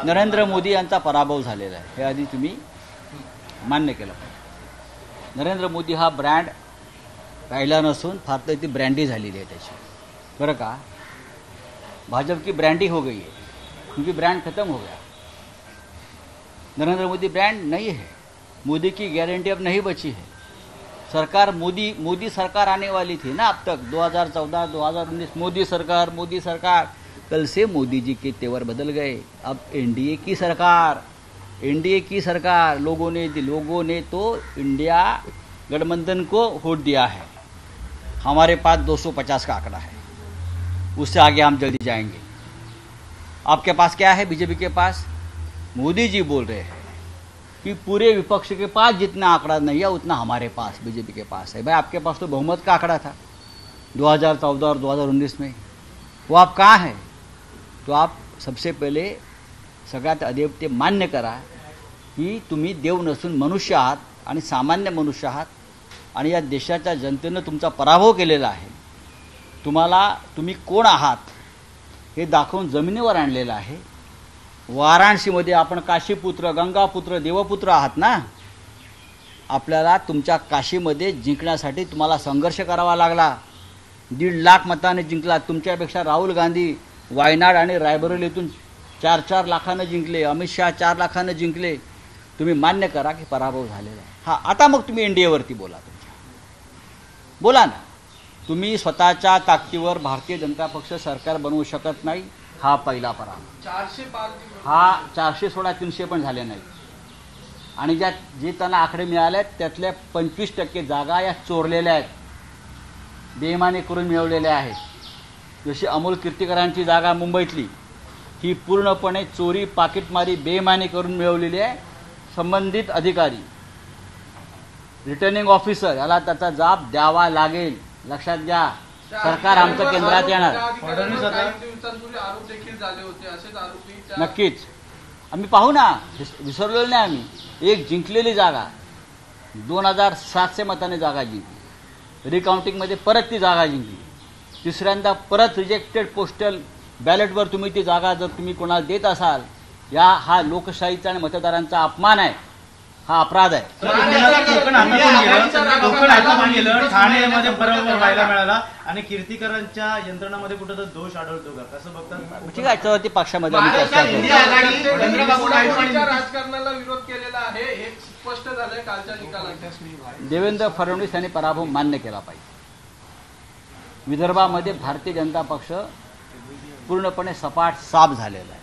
नरेंद्र मोदी यांचा पराभव झालेला आहे, हे आधी तुम्ही मान्य केलं पाहिजे। नरेंद्र मोदी हा ब्रँड राहिला नसून फार तर ती ब्रँडी झालेली आहे त्याची, बरं का। भाजपा की ब्रांडी हो गई है, क्योंकि ब्रांड खत्म हो गया। नरेंद्र मोदी ब्रांड नहीं है, मोदी की गारंटी अब नहीं बची है। सरकार मोदी सरकार आने वाली थी ना, अब तक 2014 2019 मोदी सरकार। कल से मोदी जी के तेवर बदल गए, अब एनडीए की सरकार। लोगों ने तो इंडिया गठबंधन को वोट दिया है। हमारे पास 250 का आंकड़ा है, उससे आगे हम जल्दी जाएंगे। आपके पास क्या है? बीजेपी के पास मोदी जी बोल रहे हैं कि पूरे विपक्ष के पास जितना आंकड़ा नहीं है उतना हमारे पास बीजेपी के पास है। भाई आपके पास तो बहुमत का आंकड़ा था 2014 और 2019 में, वो आप कहाँ है? तो आप सबसे पहिले सगळ्यात आधी ते मान्य करा की तुम्ही देव नसून मनुष्य आहात आणि सामान्य मनुष्य आहात आणि या देशाच्या जनतेने तुमचा पराभव केलेला आहे। तुम्ही कोण आहात हे दाखवून जमिनीवर आणलेलं आहे। वाराणसीमध्ये आपण काशीपुत्र, गंगापुत्र, देवपुत्र आहात ना। आपल्याला तुमच्या काशीमध्ये जिंकण्यासाठी तुम्हाला संघर्ष करावा लागला। 1.5 लाख मताने जिंकला। तुमच्यापेक्षा राहुल गांधी वायनाड आणि रायबरेलीतून 4-4 लाखाने जिंकले, अमित शाह 4 लाखाने जिंकले। तुम्ही मान्य करा की पराभव झालेला आहे। हां, आता मग तुम्ही एनडीएवरती बोला ना। तुम्ही स्वतःच्या ताकदीवर भारतीय जनता पक्ष सरकार बनवू शकत नाही, हा पहिला पराभव। 405 हा 400 सोडा 300 पण झाले नाही। आणि जे त्यांना आकडे मिळाले त्यातल्या 25% जागा या चोरलेल्या आहेत, बेईमानी करून मिळवलेल्या आहेत। जशी अमोल कीर्तिकरांची जागा मुंबईतली, ही पूर्णपणे चोरी, पाकिटमारी, बेईमानी करून मिळवलेली आहे। संबंधित अधिकारी, रिटर्निंग ऑफिसर याला त्याचा जाब द्यावा लागेल, लक्षात घ्या। सरकार आमचं केंद्रात येणार। नक्कीच आम्ही पाहू ना, विसरलेलो नाही आम्ही। एक जिंकलेली जागा 2700 मताने जागा जिंकली, रिकाउंटिंगमध्ये परत ती जागा जिंकली। तिसऱ्यांदा परत रिजेक्टेड पोस्टल बॅलेटवर तुम्ही ती जागा जर तुम्ही कोणाला देत असाल, हा लोकशाहीचा आणि मतदारांचा अपमान आहे, हा अपराध आहे। ठाण्यामध्ये बरोबर व्हायला मिळाला आणि कीर्तिकरांच्या यंत्रणामध्ये कुठं तर दोष आढळतो का, कसं बघतात? ठीक आहे, त्याच्यावरती पक्षामध्ये राजकारणाला विरोध केलेला आहे, हे स्पष्ट झालंय कालच्या निकालात। देवेंद्र फडणवीस यांनी पराभव मान्य केला पाहिजे। विदर्भामध्ये भारतीय जनता पक्ष पूर्णपणे सपाट साफ झालेला आहे।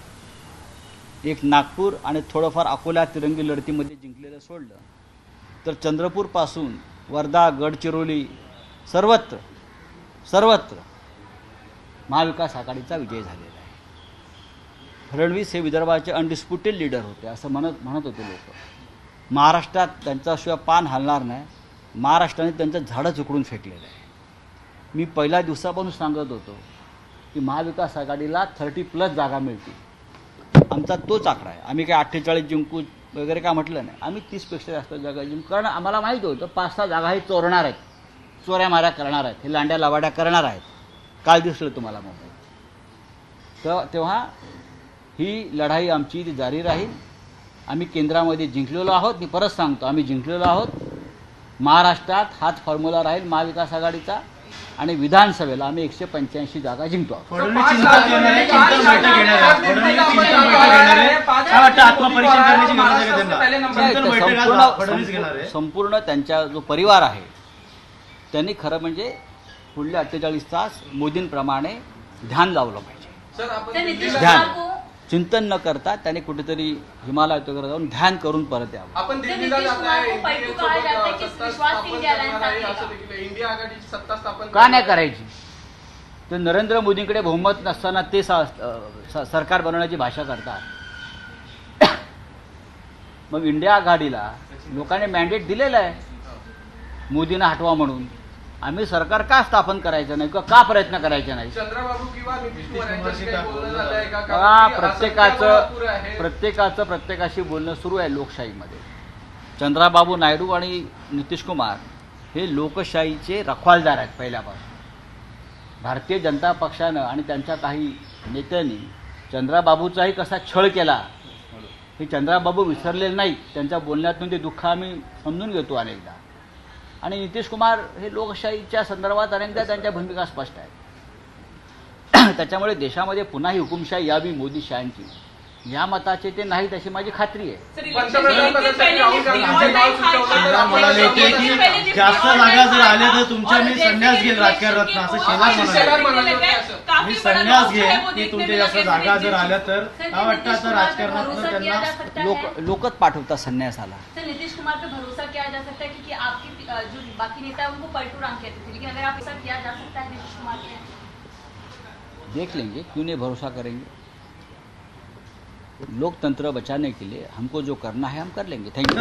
एक नागपूर आणि थोडंफार अकोला तिरंगी लढतीमध्ये जिंकलेलं सोडलं तर चंद्रपूरपासून वर्धा, गडचिरोली सर्वत्र महाविकास आघाडीचा विजय झालेला आहे। फडणवीस हे विदर्भाचे अनडिस्प्युटेड लीडर होते असं म्हणत होते लोक। महाराष्ट्रात त्यांच्याशिवाय पान हलणार नाही, महाराष्ट्राने त्यांचं झाडच उकडून फेकलेलं आहे। मी पहिल्या दिवसापासून सांगत होतो की महाविकास आघाडीला 30+ जागा मिळतील, आमचा तोच आकडा आहे। आम्ही काय 48 जिंकू वगैरे काय म्हटलं नाही, आम्ही 30पेक्षा जास्त जागा जिंकू, कारण आम्हाला माहीत होतं 5-6 जागा हे चोरणार आहेत, चोऱ्या माऱ्या करणार आहेत, हे लांड्या लवाड्या करणार आहेत। काल दिसलं तुम्हाला मुंबईत। तर तेव्हा ही लढाई आमची ती जारी राहील। आम्ही केंद्रामध्ये जिंकलेलो आहोत, मी परत सांगतो आम्ही जिंकलेलो आहोत। महाराष्ट्रात हाच फॉर्म्युला राहील महाविकास आघाडीचा आणि विधानसभेला आम्ही 185 जागा जिंकतो आहोत। संपूर्ण त्यांचा जो परिवार आहे त्यांनी खरं म्हणजे पुढले 48 तास मोदींप्रमाणे ध्यान लावलं पाहिजे। ध्यान चिंतन न करता त्याने कुठेतरी हिमालयात वगैरे जाऊन ध्यान करून परत यावं। आपण दिल्लीला जाताय, इंडिया आघाडीची सत्ता स्थापन का नाही करायची? तर नरेंद्र मोदींकडे बहुमत नसताना ते सरकार बनवण्याची भाषा करतात। मग इंडिया आघाडीला लोकांनी मॅन्डेट दिलेलं आहे मोदींना हटवा म्हणून। आम्ही सरकार का स्थापन करायचं नाही किंवा का प्रयत्न करायचे नाही? चंद्रबाबू किंवा नितीश कुमार यांच्याशी काही बोलणं झालंय का? प्रत्येकाशी बोलणं सुरू आहे लोकशाहीमध्ये। चंद्रबाबू नायडू आणि नितीश कुमार हे लोकशाहीचे रखवालदार आहेत पहिल्यापासून। भारतीय जनता पक्षानं आणि त्यांच्या काही नेत्यांनी चंद्रबाबूचाही कसा छळ केला हे चंद्राबाबू विसरलेले नाही. त्यांच्या बोलण्यातून ते दुःख आम्ही समजून घेतो अनेकदा. आणि नितीश कुमार हे लोकशाहीच्या संदर्भात अनेकदा त्यांच्या भूमिका स्पष्ट आहेत. त्याच्यामुळे देशामध्ये पुन्हा ही हुकुमशाही यावी मोदीशाहींची या मताचे ते नाहीत अशी माझी खात्री आहे. पंतप्रधानपदासाठी राहुल गांधींचे नाव सुचवलं तर शेलार म्हणाले होते की जास्त जागा जर आल्या तर तुमच्या मी संन्यास घेईल राजकारणातून, असं शेलार म्हणाले. मी संन्यास घेईन की तुमच्या जास्त जागा जर आल्या तर काय वाटतं आता राजकारणातून त्यांना लोकच पाठवतात संन्यासाला. सर नीतीश कुमार पे भरोसा किया जा सकता है क्योंकि आपकी जो बाकी नेता है उनको पलटू राम कहते थे, लेकिन अगर आप ऐसा किया जा सकता है नीतीश कुमार पे? देख लेंगे, क्यों नहीं भरोसा करेंगे. लोकतंत्र बचाने के लिए हमको जो करना है हम कर लेंगे. Thank you.